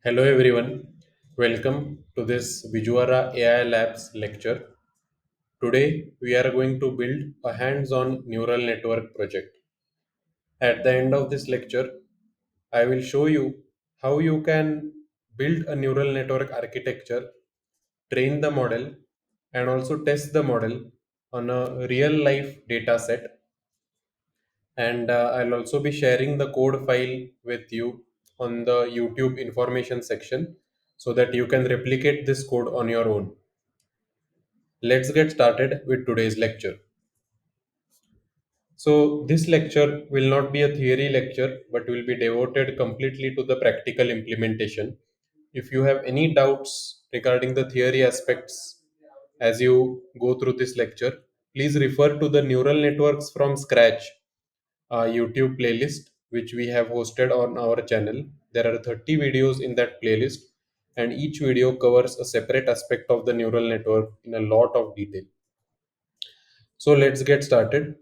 Hello everyone, welcome to this Vizuara AI Labs lecture. Today we are going to build a hands-on neural network project. At the end of this lecture, I will show you how you can build a neural network architecture, train the model, and also test the model on a real life data set. And I'll also be sharing the code file with you on the YouTube information section so that you can replicate this code on your own. Let's get started with today's lecture. So, this lecture will not be a theory lecture but will be devoted completely to the practical implementation. If you have any doubts regarding the theory aspects as you go through this lecture, please refer to the neural networks from scratch YouTube playlist which we have hosted on our channel. There are 30 videos in that playlist, and each video covers a separate aspect of the neural network in a lot of detail. So let's get started.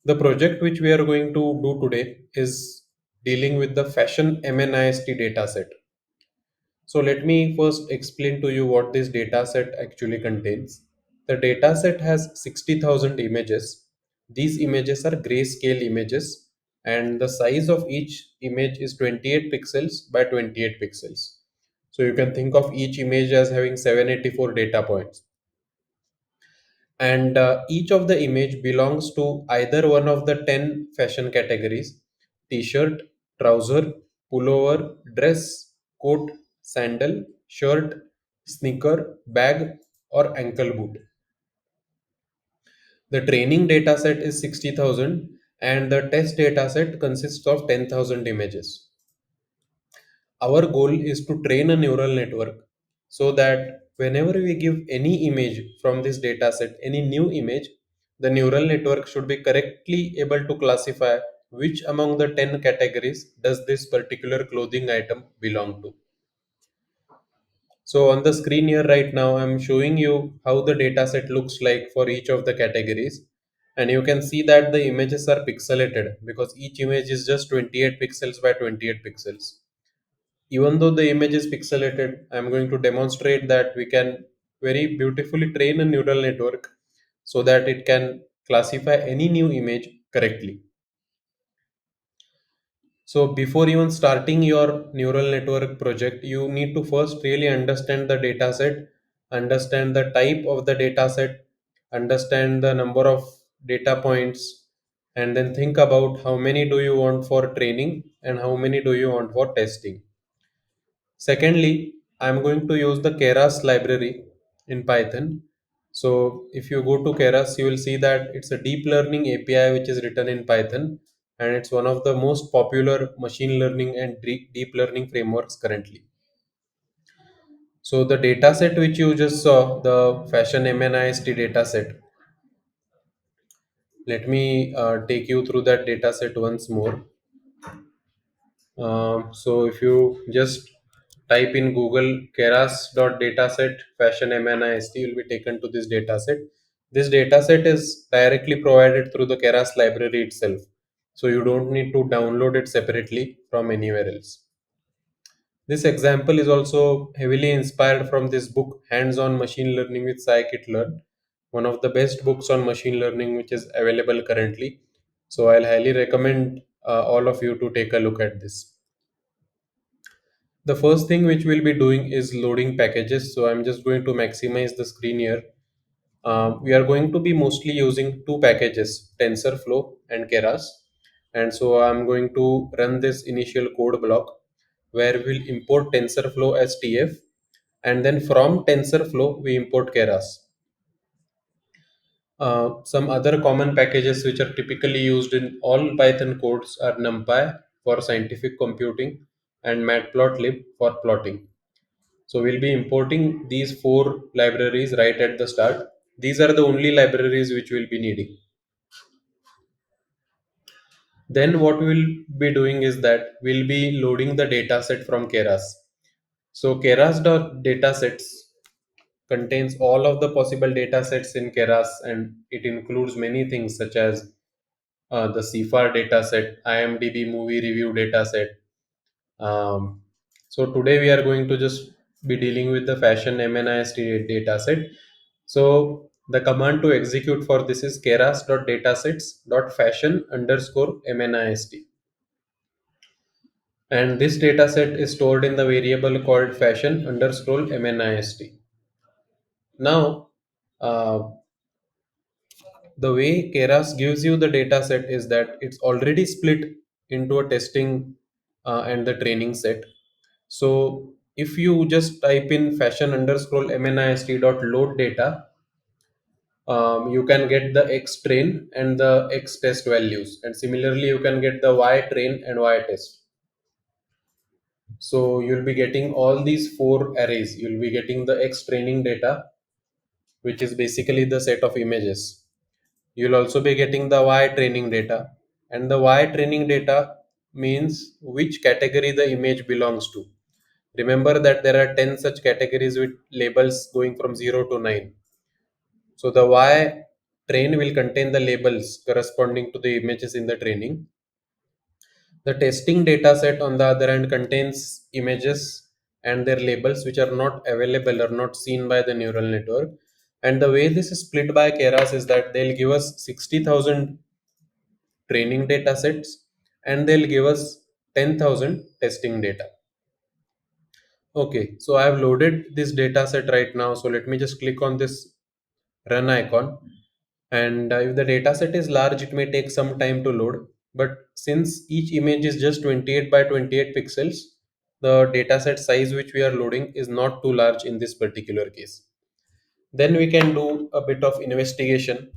The project which we are going to do today is dealing with the fashion MNIST dataset. So let me first explain to you what this dataset actually contains. The dataset has 60,000 images. These images are grayscale images, and the size of each image is 28 pixels by 28 pixels. So you can think of each image as having 784 data points, and each of the image belongs to either one of the 10 fashion categories: t-shirt, trouser, pullover, dress, coat, sandal, shirt, sneaker, bag, or ankle boot. The training dataset is 60,000 and the test dataset consists of 10,000 images. Our goal is to train a neural network so that whenever we give any image from this dataset, any new image, the neural network should be correctly able to classify which among the 10 categories does this particular clothing item belong to. So on the screen here right now, I'm showing you how the dataset looks like for each of the categories. And you can see that the images are pixelated because each image is just 28 pixels by 28 pixels. Even though the image is pixelated, I'm going to demonstrate that we can very beautifully train a neural network so that it can classify any new image correctly. So before even starting your neural network project, you need to first really understand the data set, understand the type of the data set, understand the number of data points, and then think about how many do you want for training and how many do you want for testing. Secondly, I'm going to use the Keras library in Python. So if you go to Keras, you will see that it's a deep learning API which is written in Python, and it's one of the most popular machine learning and deep learning frameworks currently. So the dataset which you just saw, the fashion MNIST dataset, let me take you through that dataset once more. So if you just type in Google Keras.dataset fashion MNIST, you'll be taken to this dataset. This dataset is directly provided through the Keras library itself. So you don't need to download it separately from anywhere else. This example is also heavily inspired from this book, Hands-on Machine Learning with Scikit-learn, one of the best books on machine learning which is available currently. So I'll highly recommend all of you to take a look at this. The first thing which we'll be doing is loading packages. So I'm just going to maximize the screen here. We are going to be mostly using two packages, TensorFlow and Keras. And so I'm going to run this initial code block where we'll import TensorFlow as TF, and then from TensorFlow we import Keras. Some other common packages which are typically used in all Python codes are NumPy for scientific computing and Matplotlib for plotting. So we'll be importing these four libraries right at the start. These are the only libraries which we'll be needing. Then what we'll be doing is that we'll be loading the dataset from Keras. So Keras.datasets contains all of the possible datasets in Keras, and it includes many things such as the CFAR dataset, IMDb movie review dataset. Um, So today we are going to just be dealing with the fashion MNIST dataset. So the command to execute for this is keras.datasets.fashion underscore MNIST. And this dataset is stored in the variable called fashion underscore MNIST. Now, uh, the way Keras gives you the data set is that it's already split into a testing and the training set. So if you just type in fashion underscore MNIST dot load data, you can get the X train and the X test values. And similarly, you can get the Y train and Y test. So you'll be getting all these four arrays. You'll be getting the X training data, which is basically the set of images. You'll also be getting the Y training data. And the Y training data means which category the image belongs to. Remember that there are 10 such categories with labels going from 0 to 9. So the Y train will contain the labels corresponding to the images in the training. The testing data set, on the other hand, contains images and their labels which are not available or not seen by the neural network. And the way this is split by Keras is that they'll give us 60,000 training data sets and they'll give us 10,000 testing data. Okay, so I have loaded this data set right now. So let me just click on this run icon. And if the data set is large, it may take some time to load. But since each image is just 28 by 28 pixels, the data set size which we are loading is not too large in this particular case. Then we can do a bit of investigation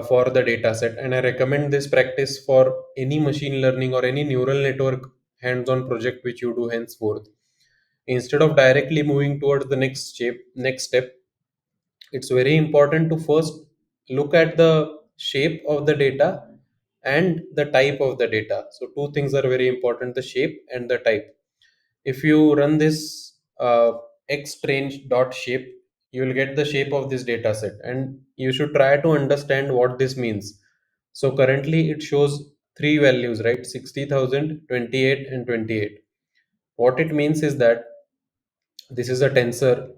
for the data set. And I recommend this practice for any machine learning or any neural network hands-on project which you do henceforth. Instead of directly moving towards the next step, it's very important to first look at the shape of the data and the type of the data. So two things are very important: the shape and the type. If you run this xtrange dot shape, you will get the shape of this data set, and you should try to understand what this means. So currently it shows three values, right? 60,000, 28, and 28. What it means is that this is a tensor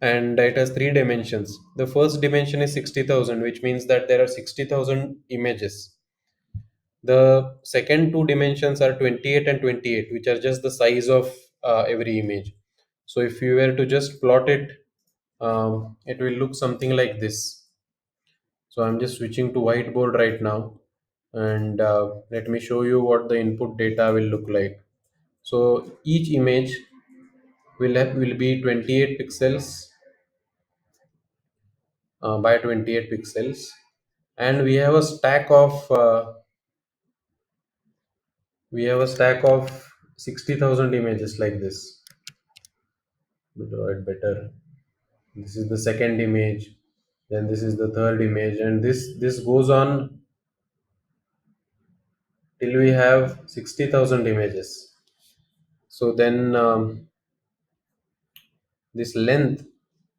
and it has three dimensions. The first dimension is 60,000, which means that there are 60,000 images. The second two dimensions are 28 and 28, which are just the size of every image. So if you were to just plot it, it will look something like this. So I'm just switching to whiteboard right now, and let me show you what the input data will look like. So each image will be 28 pixels by 28 pixels, and we have a stack of 60,000 images like this. To draw it better, this is the second image, then this is the third image, and this goes on till we have 60,000 images. So then this length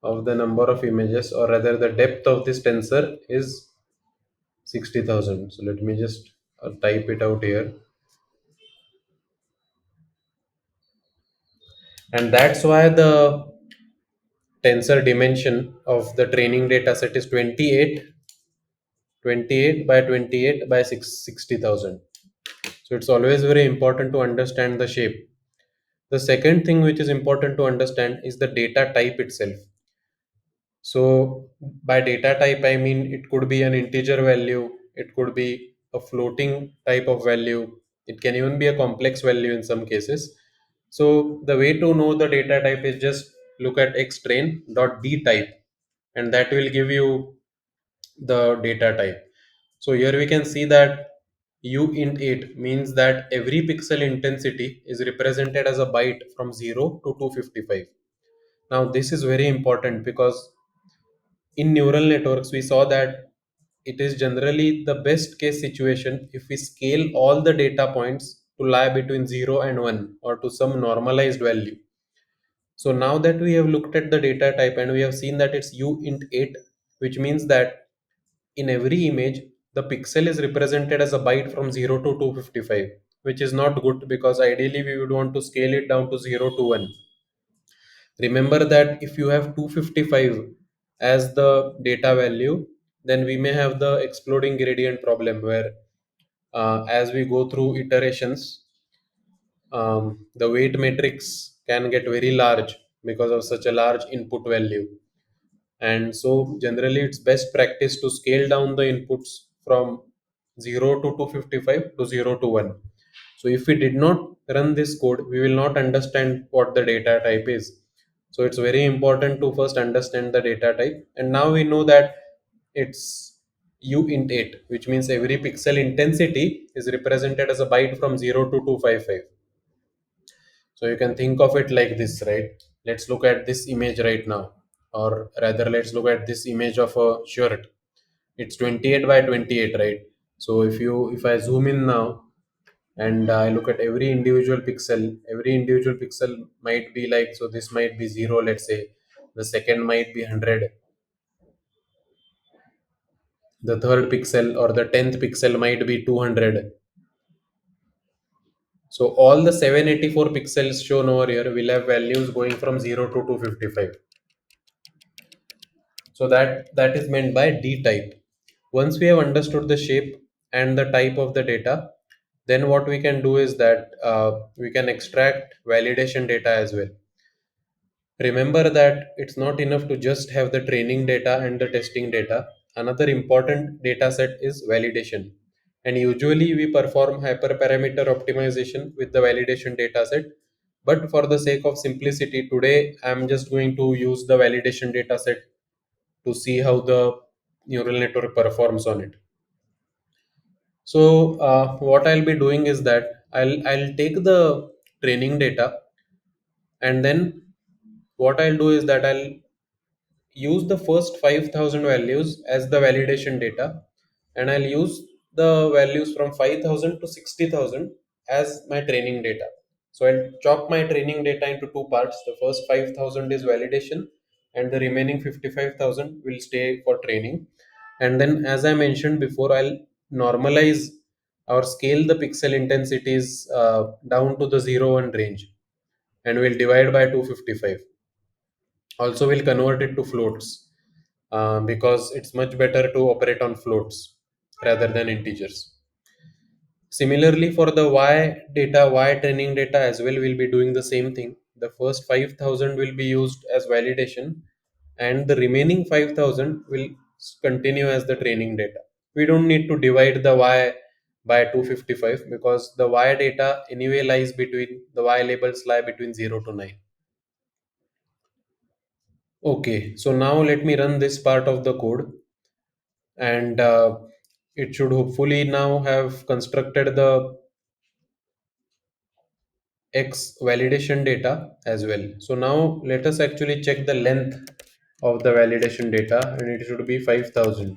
of the number of images, or rather the depth of this tensor, is 60,000. So let me just type it out here. And that's why the tensor dimension of the training data set is 28 by 28 by 60,000. So it's always very important to understand the shape. The second thing which is important to understand is the data type itself. So by data type, I mean it could be an integer value, it could be a floating type of value, it can even be a complex value in some cases. So the way to know the data type is just look at xtrain.d type, and that will give you the data type. So here we can see that uint8 means that every pixel intensity is represented as a byte from 0 to 255. Now this is very important because in neural networks we saw that it is generally the best case situation if we scale all the data points to lie between 0 and 1 or to some normalized value. So now that we have looked at the data type and we have seen that it's uint8, which means that in every image the pixel is represented as a byte from 0 to 255. which is not good because ideally we would want to scale it down to 0 to 1. Remember that if you have 255 as the data value, then we may have the exploding gradient problem where as we go through iterations, the weight matrix can get very large because of such a large input value. And so generally it's best practice to scale down the inputs from 0 to 255 to 0 to 1. So if we did not run this code, we will not understand what the data type is. So it's very important to first understand the data type. And now we know that it's uint 8, which means every pixel intensity is represented as a byte from 0 to 255. So you can think of it like this, right? Let's look at this image right now, or rather, let's look at this image of a shirt. It's 28 by 28, right? So if I zoom in now and I look at every individual pixel might be like, so this might be zero, let's say. The second might be 100. The third pixel or the 10th pixel might be 200. So all the 784 pixels shown over here will have values going from 0 to 255. So that is meant by D type. Once we have understood the shape and the type of the data, then what we can do is that we can extract validation data as well. Remember that it's not enough to just have the training data and the testing data. Another important data set is validation. And usually we perform hyperparameter optimization with the validation data set. But for the sake of simplicity, today I'm just going to use the validation data set to see how the neural network performs on it. So what I'll be doing is that I'll take the training data, and then what I'll do is that I'll use the first 5,000 values as the validation data, and I'll use the values from 5,000 to 60,000 as my training data. So I'll chop my training data into two parts. The first 5,000 is validation, and the remaining 55,000 will stay for training. And then, as I mentioned before, I'll normalize or scale the pixel intensities down to the 0 1 range, and we'll divide by 255. Also, we'll convert it to floats because it's much better to operate on floats rather than integers. Similarly, for the Y training data as well, we'll be doing the same thing. The first 5,000 will be used as validation, and the remaining 5,000 will continue as the training data. We don't need to divide the Y by 255 because the Y data anyway lies between the Y labels lie between 0 to 9. Okay, so now let me run this part of the code, and it should hopefully now have constructed the X validation data as well. So now let us actually check the length of the validation data, and it should be 5,000.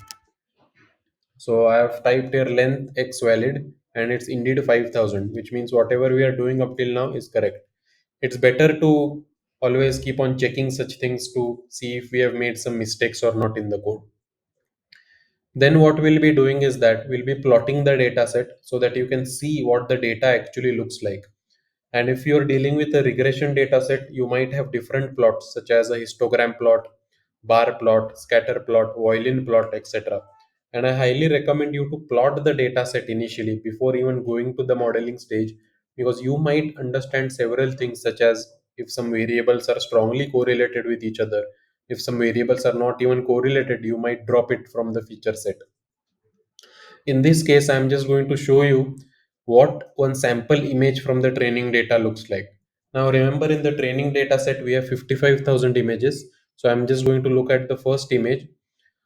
So I have typed here length X valid, and it's indeed 5,000, which means whatever we are doing up till now is correct. It's better to always keep on checking such things to see if we have made some mistakes or not in the code. Then what we'll be doing is that we'll be plotting the data set so that you can see what the data actually looks like. And if you're dealing with a regression data set, you might have different plots such as a histogram plot, bar plot, scatter plot, violin plot, etc. And I highly recommend you to plot the data set initially before even going to the modeling stage, because you might understand several things such as if some variables are strongly correlated with each other. If some variables are not even correlated, you might drop it from the feature set. In this case, I'm just going to show you what one sample image from the training data looks like. Now remember, in the training data set, we have 55,000 images. So I'm just going to look at the first image.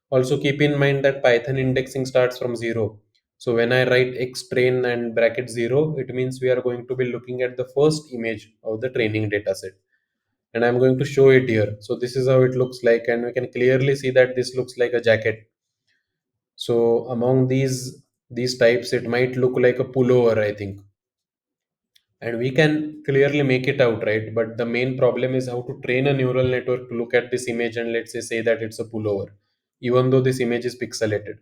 Also keep in mind that Python indexing starts from 0. So when I write x train and bracket 0, it means we are going to be looking at the first image of the training data set. And I'm going to show it here. So this is how it looks like, and we can clearly see that this looks like a jacket. So among these types, it might look like a pullover, I think. And we can clearly make it out, right? But the main problem is how to train a neural network to look at this image and let's say that it's a pullover, even though this image is pixelated.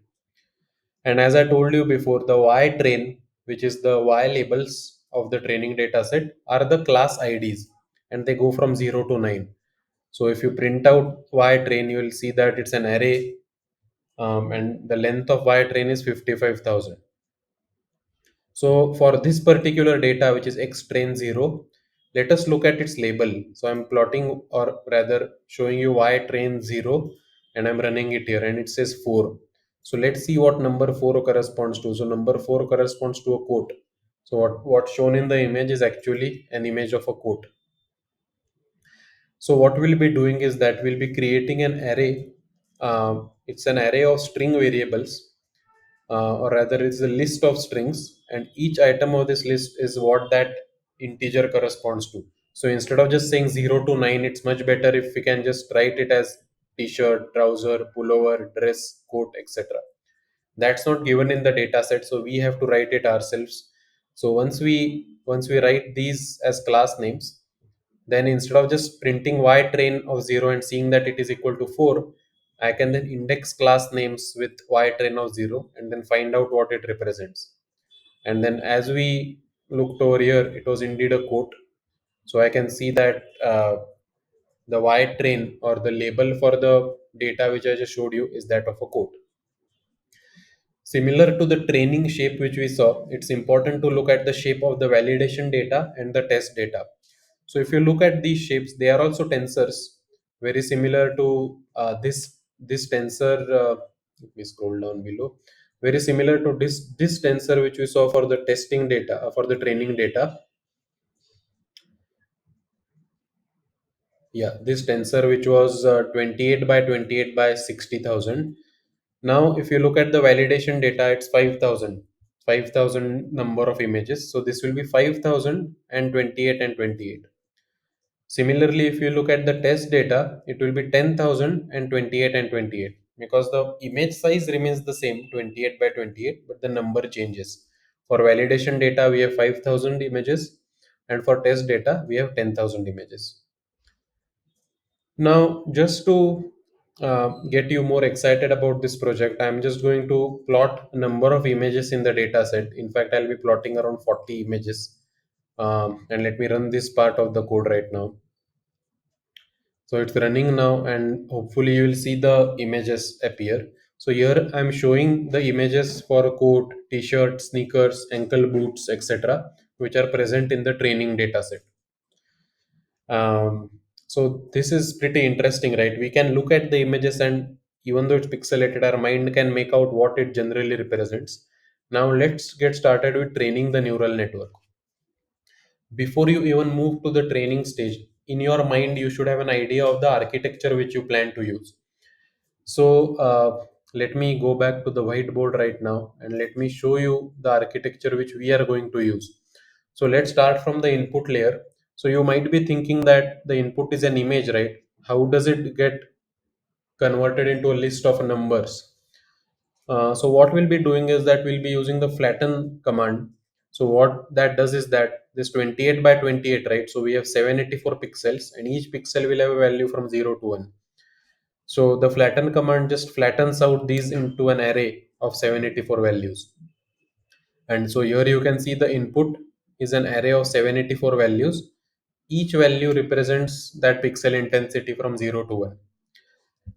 And as I told you before, the Y train which is the Y labels of the training data set, are the class IDs, and they go from 0 to 9. So if you print out Y train, you will see that it's an array, and the length of Y train is 55,000. So for this particular data, which is X train 0, let us look at its label. So I'm plotting, or rather showing you Y train 0, and I'm running it here, and it says 4. So let's see what number 4 corresponds to. So number 4 corresponds to a quote. So what's shown in the image is actually an image of a quote. So what we'll be doing is that we'll be creating an array. It's an array of string variables, or rather it's a list of strings, and each item of this list is what that integer corresponds to. So instead of just saying 0 to 9, it's much better if we can just write it as t-shirt, trouser, pullover, dress, coat, etc. That's not given in the data set, so we have to write it ourselves. So once we write these as class names, then instead of just printing Y train of 0 and seeing that it is equal to 4, I can then index class names with Y train of 0 and then find out what it represents. And then as we looked over here, it was indeed a quote. So I can see that the Y train, or the label for the data which I just showed you, is that of a quote. Similar to the training shape which we saw, it's important to look at the shape of the validation data and the test data. So if you look at these shapes, they are also tensors, very similar to this tensor. Let me scroll down below. Very similar to this tensor which we saw for the testing data, for the training data. Yeah, this tensor which was 28 by 28 by 60,000. Now, if you look at the validation data, it's 5,000. 5,000 number of images. So this will be 5,000 and 28 and 28. Similarly, if you look at the test data, it will be 10,000 and 28 and 28, because the image size remains the same, 28 by 28, but the number changes. For validation data, we have 5,000 images, and for test data, we have 10,000 images. Now, just to get you more excited about this project, I'm just going to plot a number of images in the data set. In fact, I'll be plotting around 40 images. And let me run this part of the code right now. So it's running now, and hopefully you will see the images appear. So here I'm showing the images for coat, t-shirt, sneakers, ankle boots, etc., which are present in the training data set. So this is pretty interesting, right? We can look at the images, and even though it's pixelated, our mind can make out what it generally represents. Now let's get started with training the neural network. Before you even move to the training stage, in your mind, you should have an idea of the architecture which you plan to use. So let me go back to the whiteboard right now, and let me show you the architecture which we are going to use. So let's start from the input layer. So you might be thinking that the input is an image, right? How does it get converted into a list of numbers? So what we'll be doing is that we'll be using the flatten command. So what that does is that this 28 by 28, right? So we have 784 pixels, and each pixel will have a value from 0 to 1. So the flatten command just flattens out these into an array of 784 values. And so here you can see the input is an array of 784 values. Each value represents that pixel intensity from 0 to 1.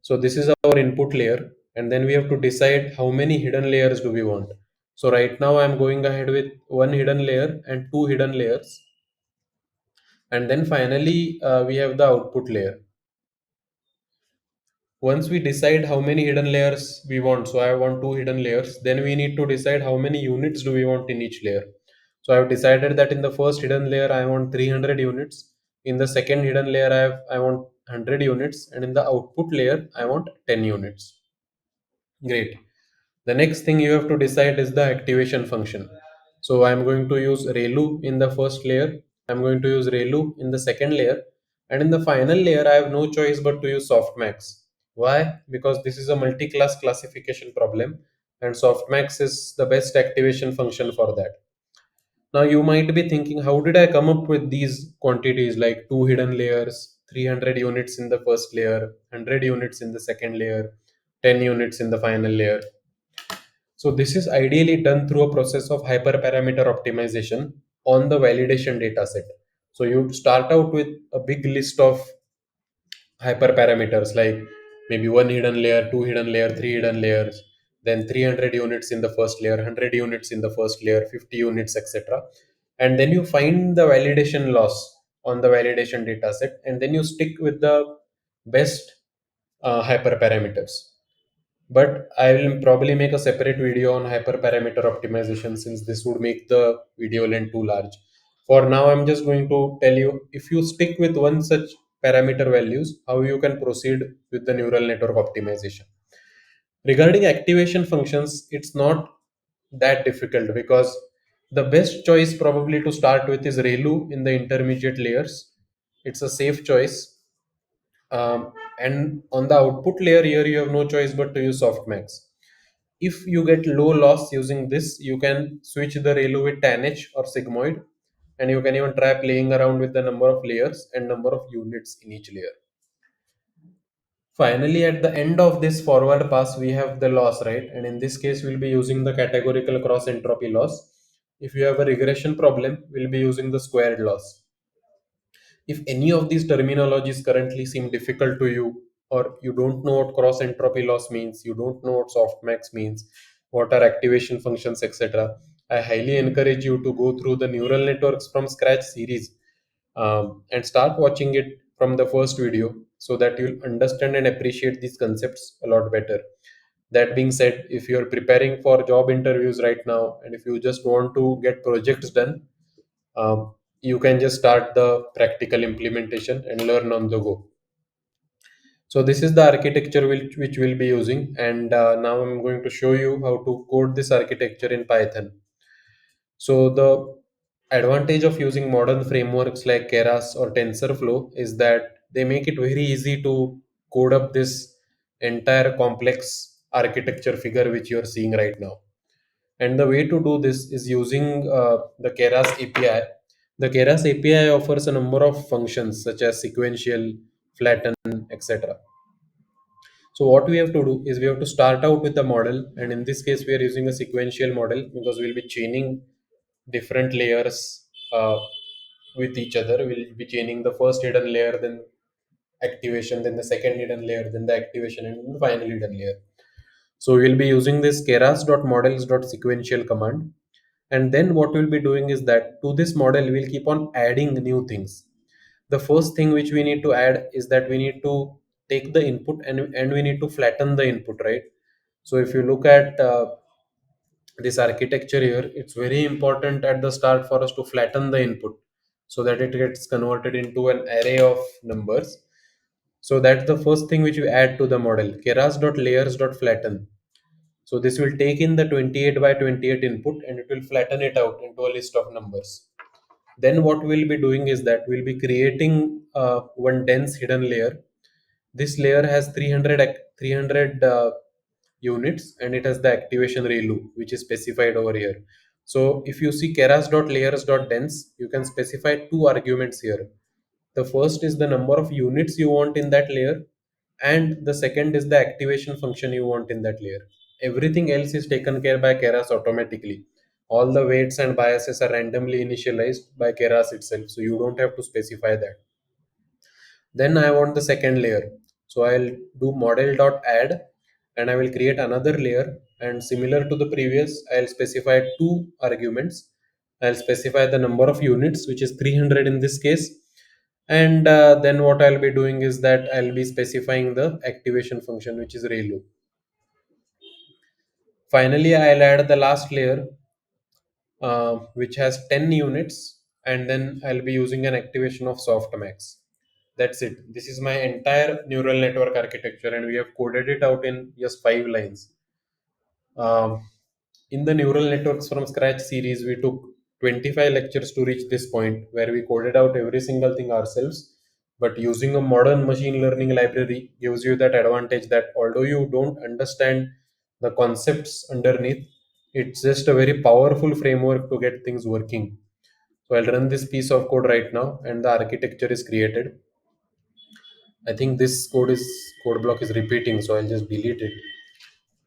So this is our input layer, and then we have to decide how many hidden layers do we want. So right now I'm going ahead with one hidden layer and two hidden layers. And then finally we have the output layer. Once we decide how many hidden layers we want, so I want two hidden layers, then we need to decide how many units do we want in each layer. So I've decided that in the first hidden layer I want 300 units, in the second hidden layer I want 100 units, and in the output layer I want 10 units. Great. The next thing you have to decide is the activation function. So I'm going to use ReLU in the first layer. I'm going to use ReLU in the second layer. And in the final layer, I have no choice but to use softmax. Why? Because this is a multi-class classification problem, and softmax is the best activation function for that. Now you might be thinking, how did I come up with these quantities like two hidden layers, 300 units in the first layer, 100 units in the second layer, 10 units in the final layer? So this is ideally done through a process of hyperparameter optimization on the validation dataset. So you start out with a big list of hyperparameters like maybe one hidden layer, two hidden layer, three hidden layers, then 300 units in the first layer, 100 units in the first layer, 50 units, etc. And then you find the validation loss on the validation dataset, and then you stick with the best hyperparameters. But I will probably make a separate video on hyperparameter optimization, since this would make the video length too large. For now, I'm just going to tell you, if you stick with one such parameter values, how you can proceed with the neural network optimization. Regarding activation functions, it's not that difficult, because the best choice probably to start with is ReLU in the intermediate layers. It's a safe choice. And on the output layer here, you have no choice but to use softmax. If you get low loss using this, you can switch the ReLU with TANH or sigmoid, and you can even try playing around with the number of layers and number of units in each layer. Finally, at the end of this forward pass, we have the loss, right? And in this case, we'll be using the categorical cross entropy loss. If you have a regression problem, we'll be using the squared loss. If any of these terminologies currently seem difficult to you, or you don't know what cross entropy loss means, you don't know what softmax means, what are activation functions, etc., I highly encourage you to go through the neural networks from scratch series, and start watching it from the first video, so that you'll understand and appreciate these concepts a lot better. That being said, if you're preparing for job interviews right now, and if you just want to get projects done, you can just start the practical implementation and learn on the go. So this is the architecture which we'll be using, and now I'm going to show you how to code this architecture in Python. So the advantage of using modern frameworks like Keras or TensorFlow is that they make it very easy to code up this entire complex architecture figure which you're seeing right now. And the way to do this is using the Keras API. The Keras API offers a number of functions such as sequential, flatten, etc. So what we have to do is we have to start out with the model, and in this case we are using a sequential model because we'll be chaining different layers with each other. We'll be chaining the first hidden layer, then activation, then the second hidden layer, then the activation, and then the final hidden layer. So we'll be using this keras.models.sequential command. And then what we'll be doing is that to this model, we'll keep on adding new things. The first thing which we need to add is that we need to take the input, and we need to flatten the input, right? So if you look at this architecture here, it's very important at the start for us to flatten the input so that it gets converted into an array of numbers. So that's the first thing which we add to the model, keras.layers.flatten. So this will take in the 28 by 28 input, and it will flatten it out into a list of numbers. Then what we'll be doing is that we'll be creating one dense hidden layer. This layer has 300 units, and it has the activation ReLU which is specified over here. So if you see keras.layers.dense, you can specify two arguments here. The first is the number of units you want in that layer, and the second is the activation function you want in that layer. Everything else is taken care by Keras automatically. All the weights and biases are randomly initialized by Keras itself, so you don't have to specify that. Then I want the second layer. So I'll do model.add, and I will create another layer, and similar to the previous, I'll specify two arguments. I'll specify the number of units, which is 300 in this case. And then what I'll be doing is that I'll be specifying the activation function, which is ReLU. Finally, I'll add the last layer, which has 10 units, and then I'll be using an activation of softmax. That's it. This is my entire neural network architecture, and we have coded it out in just 5 lines. Um, in the neural networks from scratch series, we took 25 lectures to reach this point where we coded out every single thing ourselves. But using a modern machine learning library gives you that advantage that although you don't understand the concepts underneath, it's just a very powerful framework to get things working. So I'll run this piece of code right now, and the architecture is created. I think this code block is repeating, so I'll just delete it.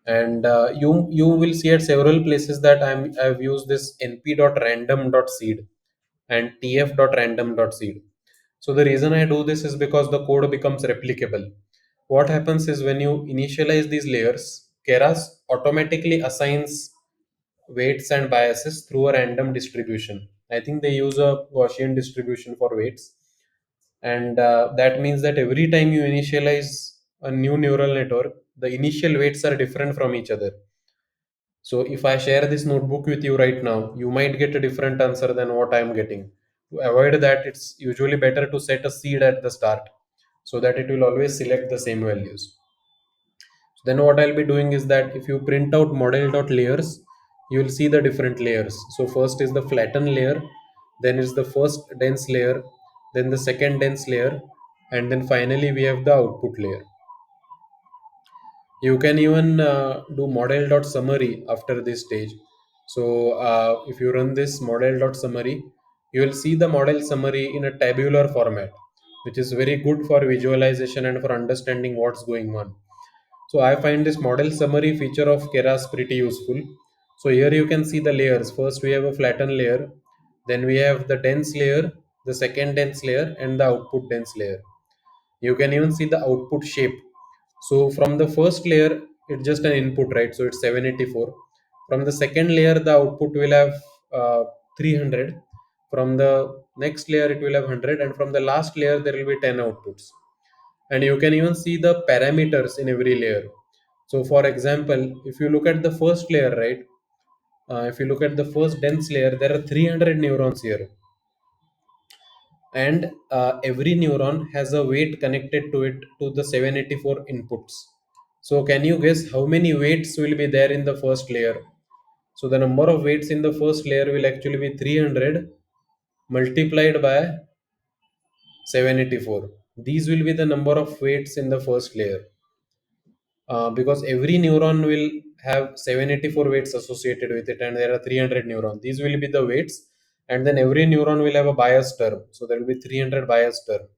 And you will see at several places that I've used this np.random.seed and tf.random.seed. So the reason I do this is because the code becomes replicable. What happens is when you initialize these layers, Keras automatically assigns weights and biases through a random distribution. I think they use a Gaussian distribution for weights, and that means that every time you initialize a new neural network, the initial weights are different from each other. So if I share this notebook with you right now, you might get a different answer than what I am getting. To avoid that, it's usually better to set a seed at the start so that it will always select the same values. So then what I'll be doing is that if you print out model.layers, you will see the different layers. So first is the flatten layer, then is the first dense layer, then the second dense layer, and then finally we have the output layer. You can even do model.summary after this stage. So if you run this model.summary, you will see the model summary in a tabular format, which is very good for visualization and for understanding what's going on. So I find this model summary feature of Keras pretty useful. So here you can see the layers. First we have a flatten layer, then we have the dense layer, the second dense layer, and the output dense layer. You can even see the output shape. So from the first layer, it's just an input, right? So it's 784. From the second layer, the output will have 300. From the next layer it will have 100, and from the last layer there will be 10 outputs. And you can even see the parameters in every layer. So for example, if you look at the first layer, right, if you look at the first dense layer, there are 300 neurons here, and every neuron has a weight connected to it to the 784 inputs. So can you guess how many weights will be there in the first layer? So the number of weights in the first layer will actually be 300 multiplied by 784. These will be the number of weights in the first layer, because every neuron will have 784 weights associated with it, and there are 300 neurons. These will be the weights, and then every neuron will have a bias term. So there will be 300 bias term.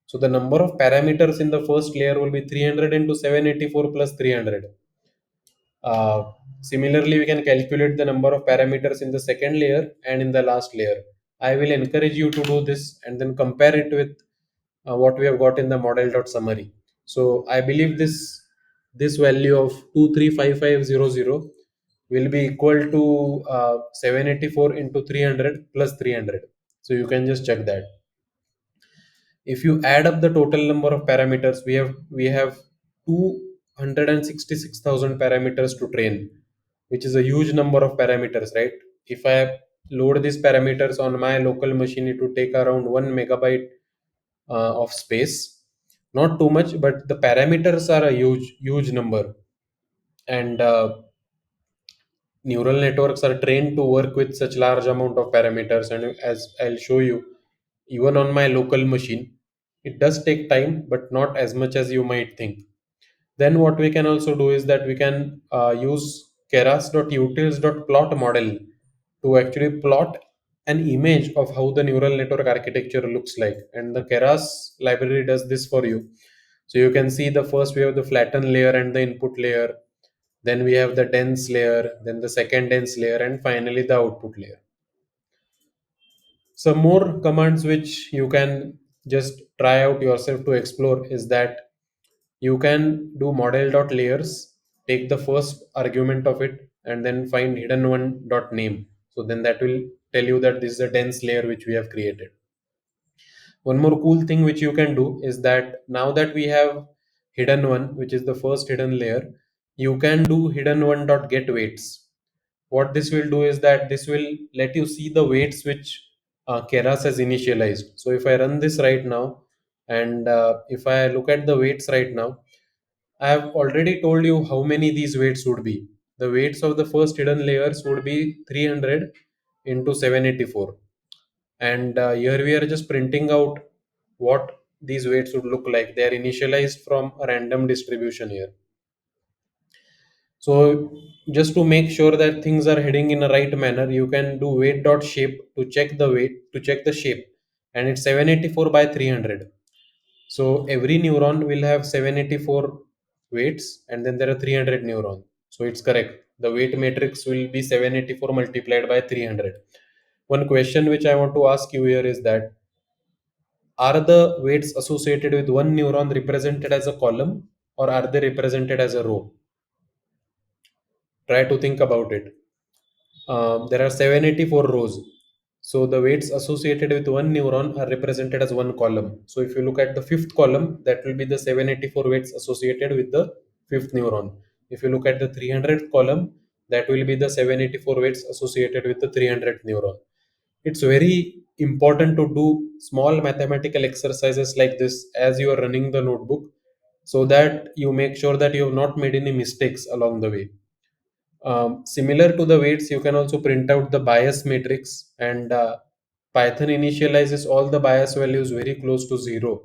So the number of parameters in the first layer will be 300 into 784 plus 300. Similarly, we can calculate the number of parameters in the second layer and in the last layer. I will encourage you to do this and then compare it with what we have got in the model.summary. So I believe this value of 235500 will be equal to 784 into 300 plus 300. So you can just check that. If you add up the total number of parameters, we have 266,000 parameters to train, which is a huge number of parameters, right? If I load these parameters on my local machine, it would take around 1 megabyte of space. Not too much, but the parameters are a huge number. And neural networks are trained to work with such large amount of parameters, and as I'll show you, even on my local machine, it does take time, but not as much as you might think. Then what we can also do is that we can use keras.utils.plot model to actually plot an image of how the neural network architecture looks like, and the Keras library does this for you. So you can see the first we have the flatten layer and the input layer, then we have the dense layer, then the second dense layer, and finally the output layer. Some more commands which you can just try out yourself to explore is that you can do model.layers, take the first argument of it, and then find hidden one dot name. So then that will tell you that this is a dense layer which we have created. One more cool thing which you can do is that now that we have hidden one, which is the first hidden layer, you can do hidden one dot get weights. What this will do is that this will let you see the weights which Keras has initialized. So if I run this right now, and if I look at the weights right now, I have already told you how many these weights would be. The weights of the first hidden layers would be 300 into 784. And here we are just printing out what these weights would look like. They are initialized from a random distribution here. So just to make sure that things are heading in a right manner, you can do weight dot shape to check the weight, to check the shape, and it's 784 by 300. So every neuron will have 784 weights, and then there are 300 neurons. So it's correct. The weight matrix will be 784 multiplied by 300. One question which I want to ask you here is that, are the weights associated with one neuron represented as a column, or are they represented as a row? Try to think about it. There are 784 rows. So the weights associated with one neuron are represented as one column. So if you look at the fifth column, that will be the 784 weights associated with the fifth neuron. If you look at the 300th column, that will be the 784 weights associated with the 300th neuron. It's very important to do small mathematical exercises like this as you are running the notebook, so that you make sure that you have not made any mistakes along the way. Similar to the weights, you can also print out the bias matrix, and Python initializes all the bias values very close to zero.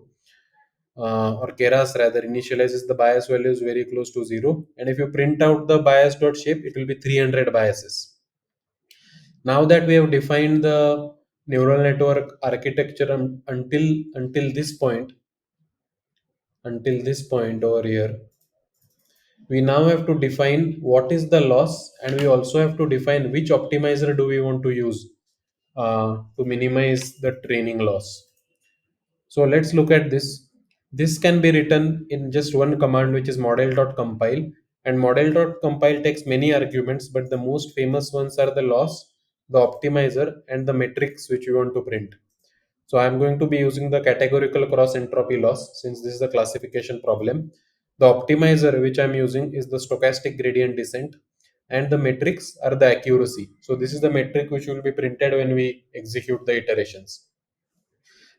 Or Keras rather initializes the bias values very close to zero. And if you print out the bias dot shape, it will be 300 biases. Now that we have defined the neural network architecture until this point over here, we now have to define what is the loss, and we also have to define which optimizer do we want to use to minimize the training loss. So let's look at this. This can be written in just one command, which is model.compile. And model.compile takes many arguments, but the most famous ones are the loss, the optimizer, and the metrics which we want to print. So I'm going to be using the categorical cross entropy loss, since this is a classification problem. The optimizer which I'm using is the stochastic gradient descent, and the metrics are the accuracy. So this is the metric which will be printed when we execute the iterations.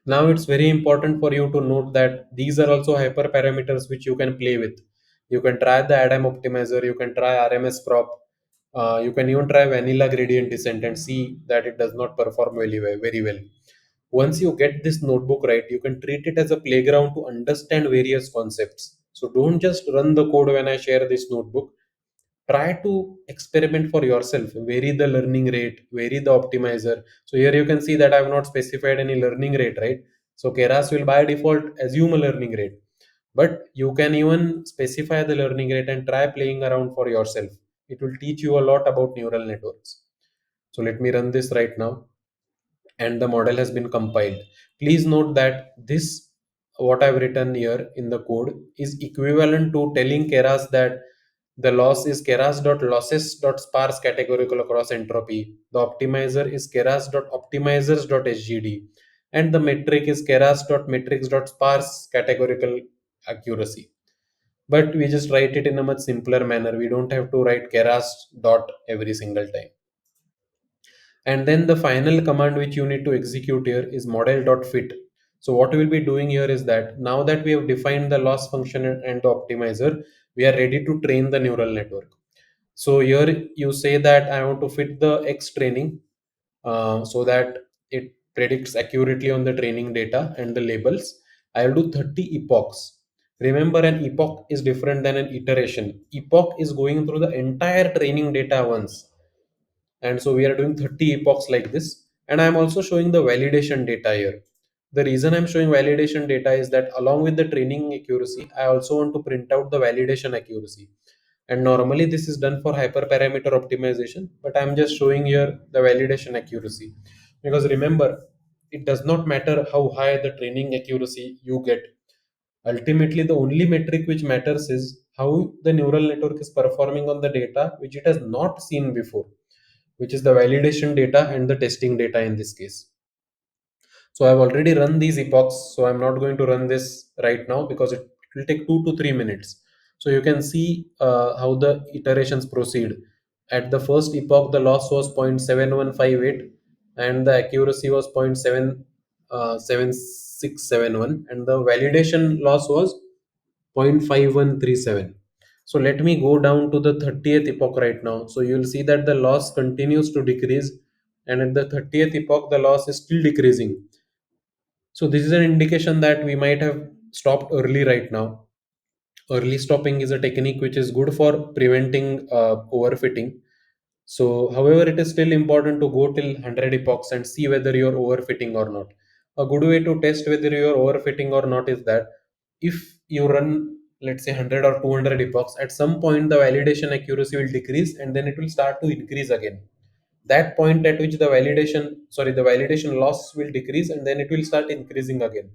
Now it's very important for you to note that these are also hyperparameters which you can play with. You can try the Adam optimizer, you can try RMS prop, you can even try vanilla gradient descent and see that it does not perform very well. Once you get this notebook right, you can treat it as a playground to understand various concepts. So don't just run the code when I share this notebook. Try to experiment for yourself, vary the learning rate, vary the optimizer. So here you can see that I have not specified any learning rate, right? So Keras will by default assume a learning rate, but you can even specify the learning rate and try playing around for yourself. It will teach you a lot about neural networks. So let me run this right now, and the model has been compiled. Please note that this, what I've written here in the code, is equivalent to telling Keras that the loss is keras.losses.sparse categorical across entropy. The optimizer is keras.optimizers.sgd. And the metric is keras.metrics.sparse categorical accuracy. But we just write it in a much simpler manner. We don't have to write keras dot every single time. And then the final command which you need to execute here is model.fit. So what we'll be doing here is that now that we have defined the loss function and the optimizer, we are ready to train the neural network. So here you say that I want to fit the X training, so that it predicts accurately on the training data and the labels. I'll do 30 epochs. Remember, an epoch is different than an iteration. Epoch is going through the entire training data once, and so we are doing 30 epochs like this. And I'm also showing the validation data here. The reason I'm showing validation data is that along with the training accuracy, I also want to print out the validation accuracy. And normally this is done for hyperparameter optimization, but I'm just showing here the validation accuracy, because remember, it does not matter how high the training accuracy you get. Ultimately, the only metric which matters is how the neural network is performing on the data which it has not seen before, which is the validation data and the testing data in this case. So I've already run these epochs, so I'm not going to run this right now because it will take 2 to 3 minutes. So you can see how the iterations proceed. At the first epoch, the loss was 0.7158 and the accuracy was 0.7671, and the validation loss was 0.5137. So let me go down to the 30th epoch right now. So you'll see that the loss continues to decrease, and at the 30th epoch, the loss is still decreasing. So this is an indication that we might have stopped early right now. Early stopping is a technique which is good for preventing overfitting. So, however, it is still important to go till 100 epochs and see whether you're overfitting or not. A good way to test whether you're overfitting or not is that if you run let's say 100 or 200 epochs, at some point the validation accuracy will decrease and then it will start to increase again. That point at which the validation loss will decrease and then it will start increasing again.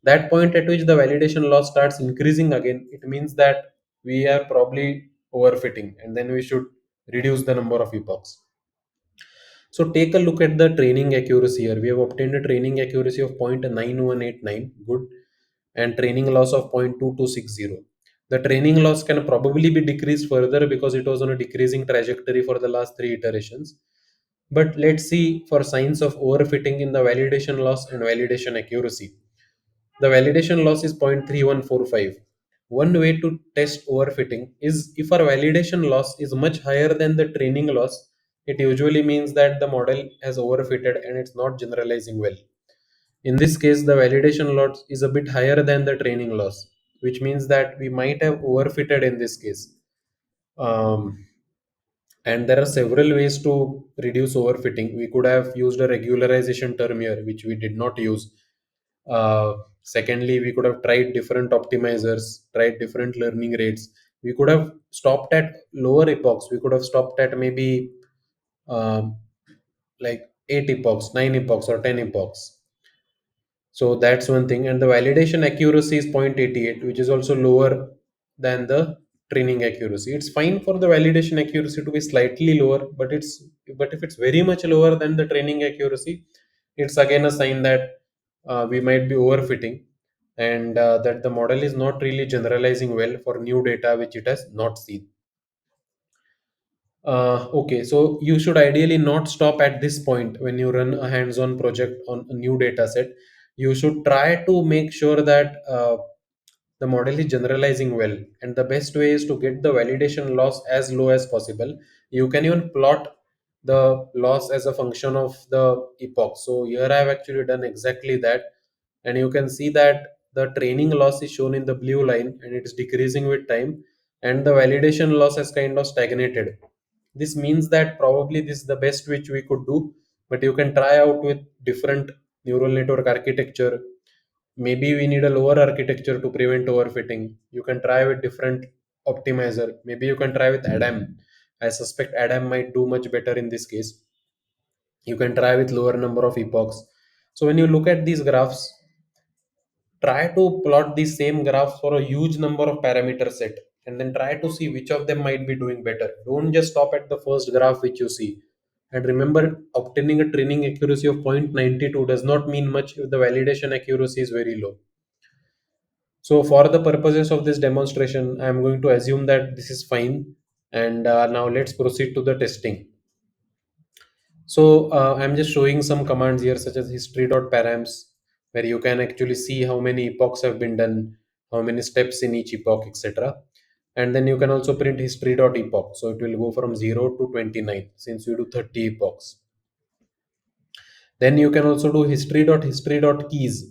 That point at which the validation loss starts increasing again, it means that we are probably overfitting and then we should reduce the number of epochs. So take a look at the training accuracy here. We have obtained a training accuracy of 0.9189, good, and training loss of 0.2260. The training loss can probably be decreased further because it was on a decreasing trajectory for the last three iterations. But let's see for signs of overfitting in the validation loss and validation accuracy. The validation loss is 0.3145. One way to test overfitting is if our validation loss is much higher than the training loss, it usually means that the model has overfitted and it's not generalizing well. In this case, the validation loss is a bit higher than the training loss, which means that we might have overfitted in this case. Um, and there are several ways to reduce overfitting. We could have used a regularization term here, which we did not use. Secondly, we could have tried different optimizers, tried different learning rates. We could have stopped at lower epochs. We could have stopped at maybe um, like 8 epochs, 9 epochs, or 10 epochs. So that's one thing. And the validation accuracy is 0.88, which is also lower than the training accuracy. It's fine for the validation accuracy to be slightly lower, but if it's very much lower than the training accuracy, it's again a sign that we might be overfitting and that the model is not really generalizing well for new data which it has not seen. Okay, so you should ideally not stop at this point when you run a hands-on project on a new data set. You should try to make sure that the model is generalizing well. And the best way is to get the validation loss as low as possible. You can even plot the loss as a function of the epoch. So here I have actually done exactly that. And you can see that the training loss is shown in the blue line and it's decreasing with time. And the validation loss has kind of stagnated. This means that probably this is the best which we could do, but you can try out with different neural network architecture. Maybe we need a lower architecture to prevent overfitting. You can try with different optimizer. Maybe you can try with Adam. I suspect Adam might do much better in this case. You can try with lower number of epochs. So when you look at these graphs, try to plot the same graphs for a huge number of parameter set and then try to see which of them might be doing better. Don't just stop at the first graph which you see. And remember, obtaining a training accuracy of 0.92 does not mean much if the validation accuracy is very low. So for the purposes of this demonstration, I am going to assume that this is fine. And now let's proceed to the testing. So I'm just showing some commands here such as history.params, where you can actually see how many epochs have been done, how many steps in each epoch, etc. And then you can also print history.epoch. So it will go from 0 to 29 since you do 30 epochs. Then you can also do history.keys,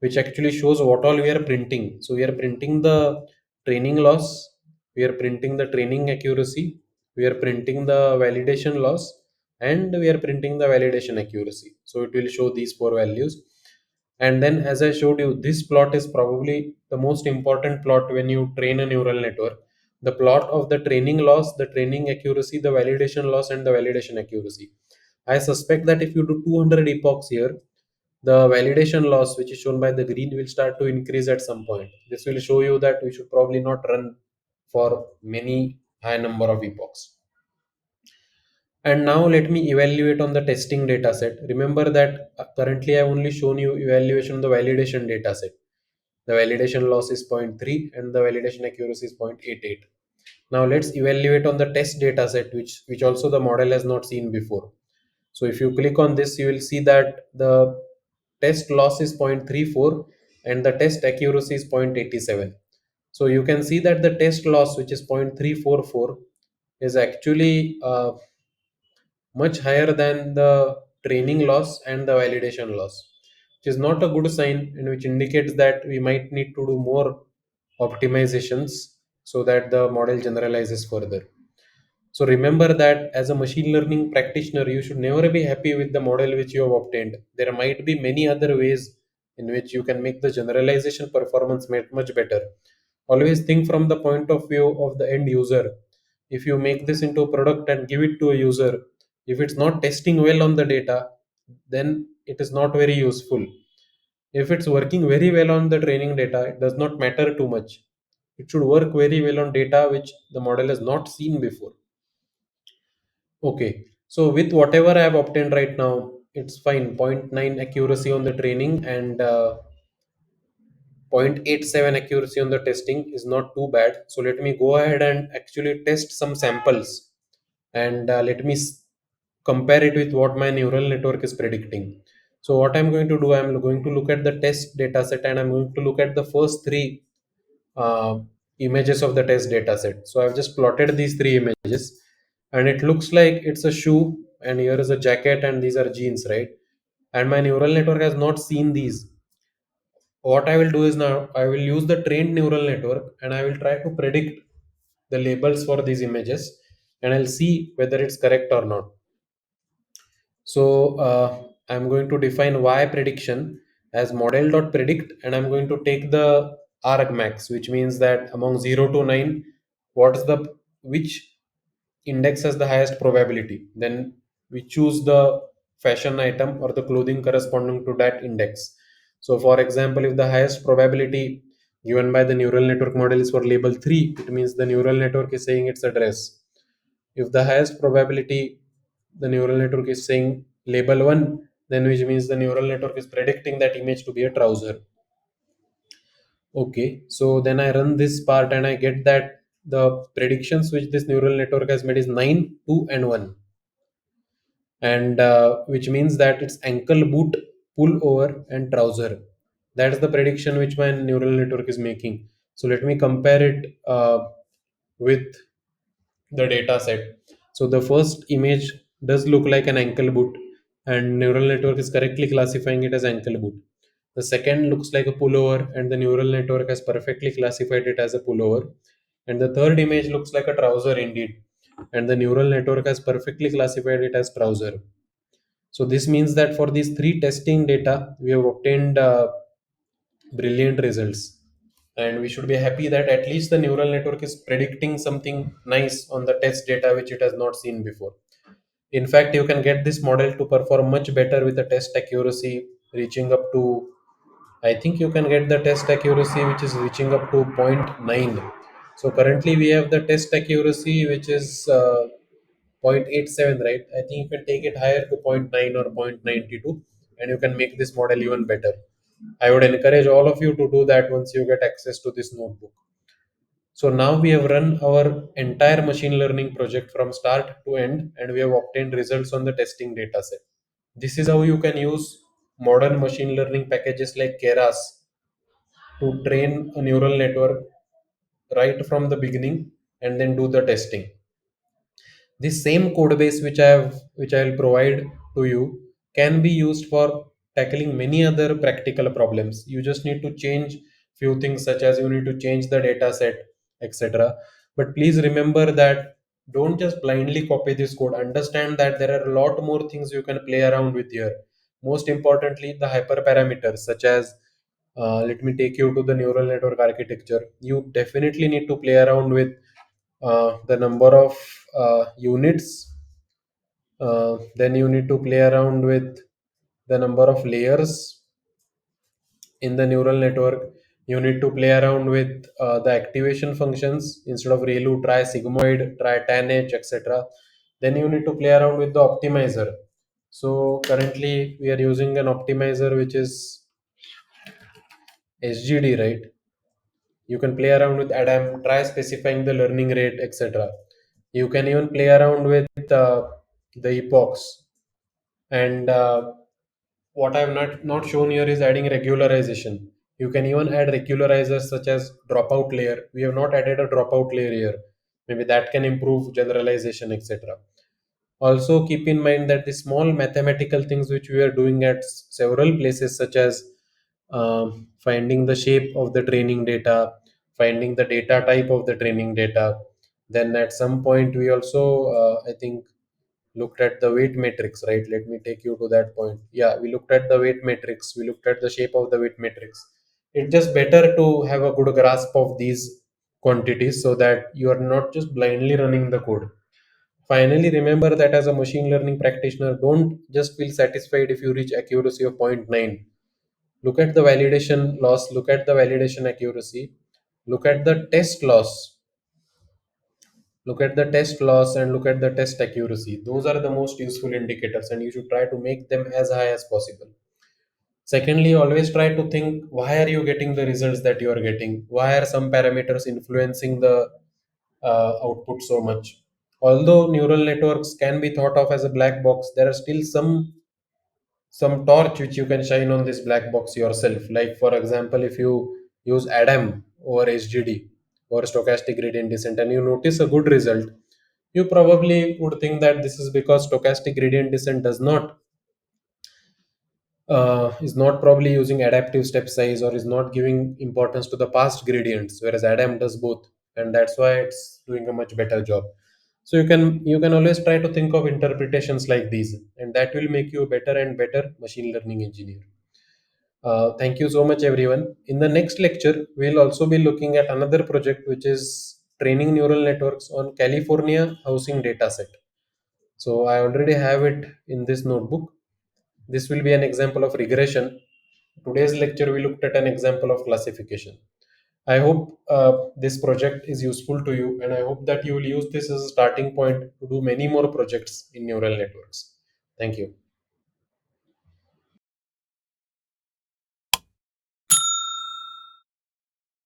which actually shows what all we are printing. So we are printing the training loss, we are printing the training accuracy, we are printing the validation loss, and we are printing the validation accuracy. So it will show these four values. And then as I showed you, this plot is probably the most important plot when you train a neural network. The plot of the training loss, the training accuracy, the validation loss, and the validation accuracy. I suspect that if you do 200 epochs here, the validation loss, which is shown by the green, will start to increase at some point. This will show you that we should probably not run for many high number of epochs. And now let me evaluate on the testing data set. Remember that currently I have only shown you evaluation of the validation data set. The validation loss is zero point 0.3 and the validation accuracy is 0.88. Now let's evaluate on the test data set, which also the model has not seen before. So if you click on this, you will see that the test loss is 0.34 and the test accuracy is 0.87. So you can see that the test loss, which is 0.344, is actually much higher than the training loss and the validation loss, which is not a good sign and which indicates that we might need to do more optimizations so that the model generalizes further. So remember that as a machine learning practitioner, you should never be happy with the model which you have obtained. There might be many other ways in which you can make the generalization performance much better. Always think from the point of view of the end user. If you make this into a product and give it to a user, if it's not testing well on the data, then it is not very useful. If it's working very well on the training data, it does not matter too much. It should work very well on data which the model has not seen before. Okay, so with whatever I have obtained right now, it's fine. Zero point 0.9 accuracy on the training and 0.87 accuracy on the testing is not too bad. So let me go ahead and actually test some samples, and let me compare it with what my neural network is predicting. So what I'm going to do, I'm going to look at the test data set, and I'm going to look at the first three uh, images of the test data set. So I've just plotted these three images, and it looks like it's a shoe, and here is a jacket, and these are jeans, right? And my neural network has not seen these. What I will do is, now I will use the trained neural network and I will try to predict the labels for these images, and I'll see whether it's correct or not. So I'm going to define y prediction as model.predict, and I'm going to take the argmax, which means that among 0 to 9, what's the which index has the highest probability. Then we choose the fashion item or the clothing corresponding to that index. So for example, if the highest probability given by the neural network model is for label 3, it means the neural network is saying it's a dress. If the highest probability the neural network is saying label 1, then which means the neural network is predicting that image to be a trouser. Okay, so then I run this part and I get that the predictions which this neural network has made is 9, 2, and 1. And which means that it's ankle, boot, pull over, and trouser. That's the prediction which my neural network is making. So let me compare it with the data set. So the first image does look like an ankle boot, and neural network is correctly classifying it as ankle boot. The second looks like a pullover, and the neural network has perfectly classified it as a pullover. And the third image looks like a trouser indeed, and the neural network has perfectly classified it as trouser. So this means that for these three testing data, we have obtained brilliant results. And we should be happy that at least the neural network is predicting something nice on the test data which it has not seen before. In fact, you can get this model to perform much better with the test accuracy reaching up to, I think you can get the test accuracy which is reaching up to zero point 0.9. So currently we have the test accuracy which is 0.87, right? I think you can take it higher to zero point 0.9 or 0.92, and you can make this model even better. I would encourage all of you to do that once you get access to this notebook. So now we have run our entire machine learning project from start to end, and we have obtained results on the testing data set. This is how you can use modern machine learning packages like Keras to train a neural network right from the beginning and then do the testing. This same code base which I will provide to you can be used for tackling many other practical problems. You just need to change few things, such as you need to change the data set, etc. But please remember that don't just blindly copy this code. Understand that there are a lot more things you can play around with here. Most importantly, the hyperparameters, such as let me take you to the neural network architecture. You definitely need to play around with the number of units. Then you need to play around with the number of layers in the neural network. You need to play around with the activation functions. Instead of ReLU, try sigmoid, try tanh, etc. Then you need to play around with the optimizer. So currently we are using an optimizer which is SGD, right? You can play around with Adam, try specifying the learning rate, etc. You can even play around with the epochs. And what I have not shown here is adding regularization. You can even add regularizers such as dropout layer. We have not added a dropout layer here. Maybe that can improve generalization, etc. Also keep in mind that the small mathematical things which we are doing at several places, such as finding the shape of the training data, finding the data type of the training data. Then at some point we also I think looked at the weight matrix, right? Let me take you to that point. Yeah, we looked at the weight matrix, we looked at the shape of the weight matrix. It's just better to have a good grasp of these quantities so that you are not just blindly running the code. Finally, remember that as a machine learning practitioner, don't just feel satisfied if you reach accuracy of zero point 0.9. Look at the validation loss, look at the validation accuracy, look at the test loss, look at the test loss, and look at the test accuracy. Those are the most useful indicators, and you should try to make them as high as possible. Secondly, always try to think, why are you getting the results that you are getting? Why are some parameters influencing the output so much? Although neural networks can be thought of as a black box, there are still some torch which you can shine on this black box yourself. Like for example, if you use Adam over HGD or stochastic gradient descent and you notice a good result, you probably would think that this is because stochastic gradient descent is not probably using adaptive step size or is not giving importance to the past gradients, whereas Adam does both, and that's why it's doing a much better job. So you can always try to think of interpretations like these, and that will make you a better and better machine learning engineer. Thank you so much, everyone. In the next lecture, we'll also be looking at another project which is training neural networks on California housing dataset. So I already have it in this notebook. This will be an example of regression. Today's lecture, we looked at an example of classification. I hope this project is useful to you, and I hope that you will use this as a starting point to do many more projects in neural networks. Thank you.